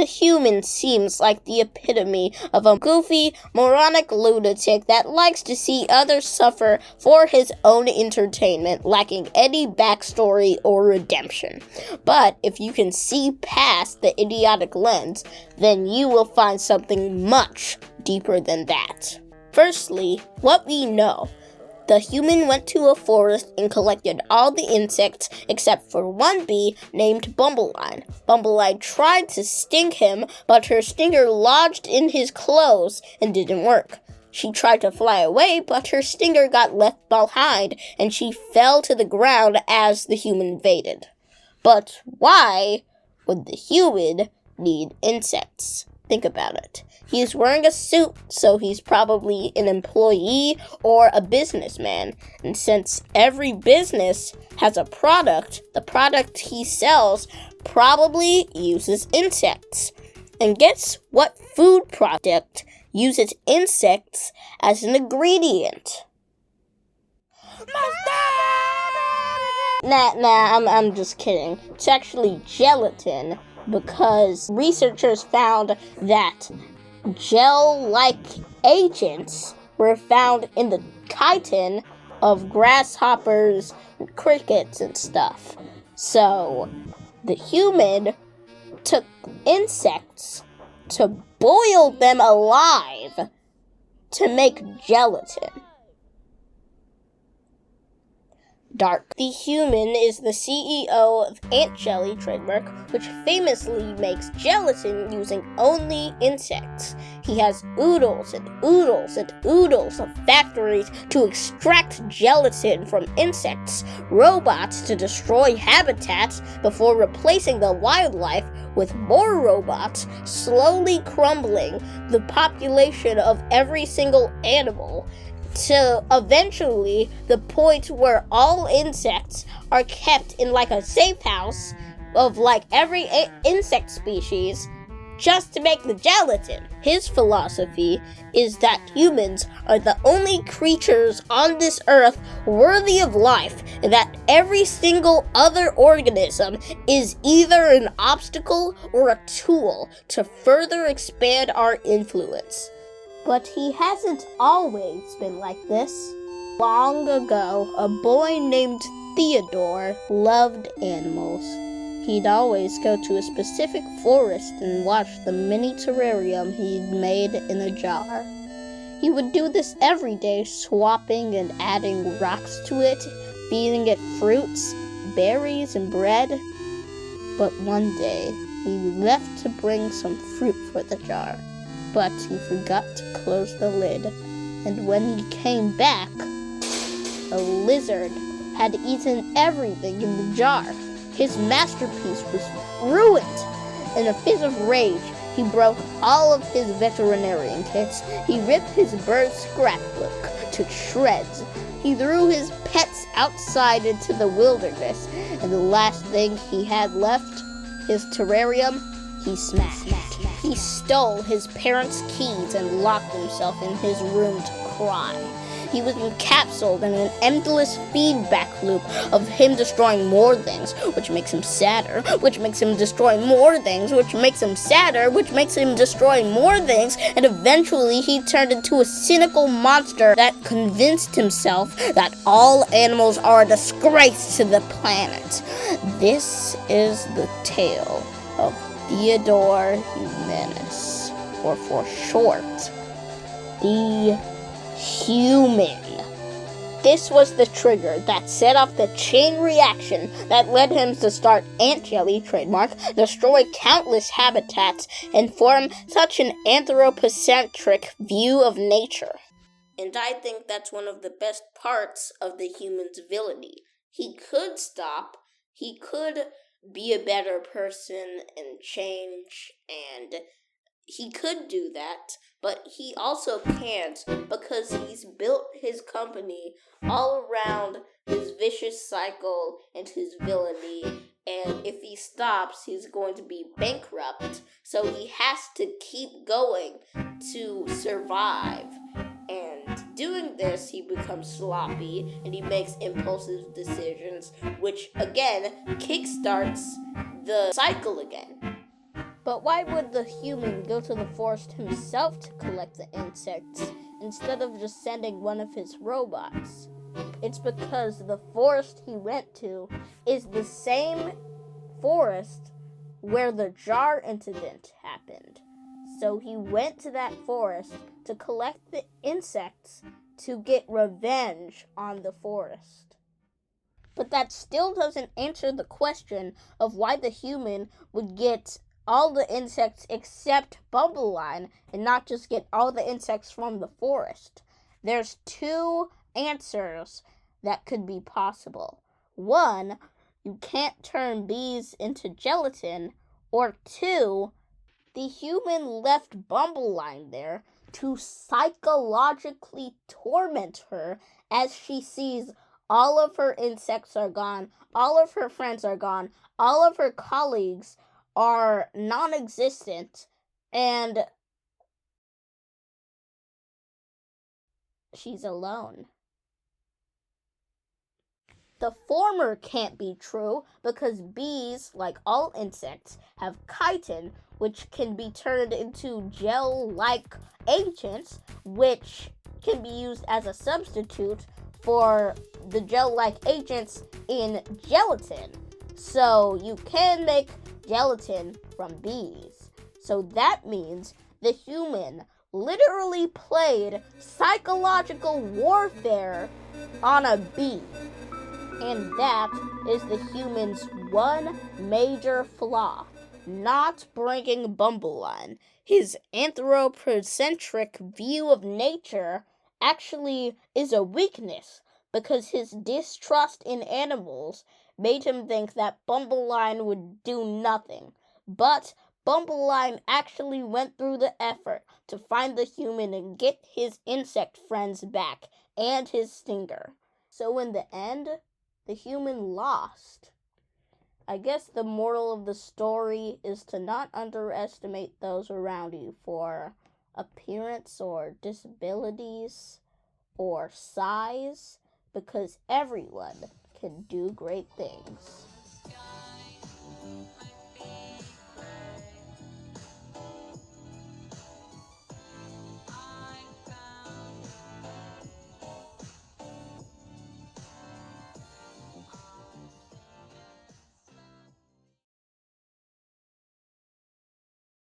The Human seems like the epitome of a goofy, moronic lunatic that likes to see others suffer for his own entertainment, lacking any backstory or redemption. But if you can see past the idiotic lens, then you will find something much deeper than that. Firstly, what we know. The Human went to a forest and collected all the insects except for one bee named Bumbleline. Bumbleline tried to sting him, but her stinger lodged in his clothes and didn't work. She tried to fly away, but her stinger got left behind, and she fell to the ground as the Human invaded. But why would the Human need insects? Think about it. He's wearing a suit, so he's probably an employee or a businessman. And since every business has a product, the product he sells probably uses insects. And guess what food product uses insects as an ingredient? I'm just kidding. It's actually gelatin, because researchers found that gel-like agents were found in the chitin of grasshoppers, and crickets, and stuff. So, the Human took insects to boil them alive to make gelatin. Dark. The Human is the CEO of Ant Jelly trademark, which famously makes gelatin using only insects. He has oodles and oodles and oodles of factories to extract gelatin from insects, robots to destroy habitats before replacing the wildlife with more robots, slowly crumbling the population of every single animal, to eventually the point where all insects are kept in like a safe house of like every insect species just to make the gelatin. His philosophy is that humans are the only creatures on this earth worthy of life, and that every single other organism is either an obstacle or a tool to further expand our influence. But he hasn't always been like this. Long ago, a boy named Theodore loved animals. He'd always go to a specific forest and watch the mini terrarium he'd made in a jar. He would do this every day, swapping and adding rocks to it, feeding it fruits, berries, and bread. But one day, he left to bring some fruit for the jar. But he forgot to close the lid, and when he came back, a lizard had eaten everything in the jar. His masterpiece was ruined. In a fit of rage, he broke all of his veterinarian kits. He ripped his bird scrapbook to shreds. He threw his pets outside into the wilderness, and the last thing he had left, his terrarium, he smashed. He stole his parents' keys and locked himself in his room to cry. He was encapsulated in an endless feedback loop of him destroying more things, which makes him sadder, which makes him destroy more things, which makes him sadder, which makes him destroy more things, and eventually he turned into a cynical monster that convinced himself that all animals are a disgrace to the planet. This is the tale of Theodore Humanus, or for short, the Human. This was the trigger that set off the chain reaction that led him to start Ant Jelly trademark, destroy countless habitats, and form such an anthropocentric view of nature. And I think that's one of the best parts of the Human's villainy. He could stop, he could be a better person and change, and he could do that, but he also can't because he's built his company all around his vicious cycle and his villainy, and if he stops, he's going to be bankrupt, so he has to keep going to survive. And doing this, he becomes sloppy, and he makes impulsive decisions, which, again, kickstarts the cycle again. But why would the human go to the forest himself to collect the insects instead of just sending one of his robots? It's because the forest he went to is the same forest where the jar incident happened. So he went to that forest to collect the insects to get revenge on the forest. But that still doesn't answer the question of why the human would get all the insects except Bumbleline and not just get all the insects from the forest. There's two answers that could be possible. One, you can't turn bees into gelatin, or two, the human left Bumbleline there to psychologically torment her as she sees all of her insects are gone, all of her friends are gone, all of her colleagues are non-existent, and she's alone. The former can't be true because bees, like all insects, have chitin, which can be turned into gel-like agents, which can be used as a substitute for the gel-like agents in gelatin. So you can make gelatin from bees. So that means the human literally played psychological warfare on a bee. And that is the human's one major flaw, not bringing Bumbleline. His anthropocentric view of nature actually is a weakness because his distrust in animals made him think that Bumbleline would do nothing. But Bumbleline actually went through the effort to find the human and get his insect friends back and his stinger. So in the end, the human lost. I guess the moral of the story is to not underestimate those around you for appearance or disabilities or size, because everyone can do great things.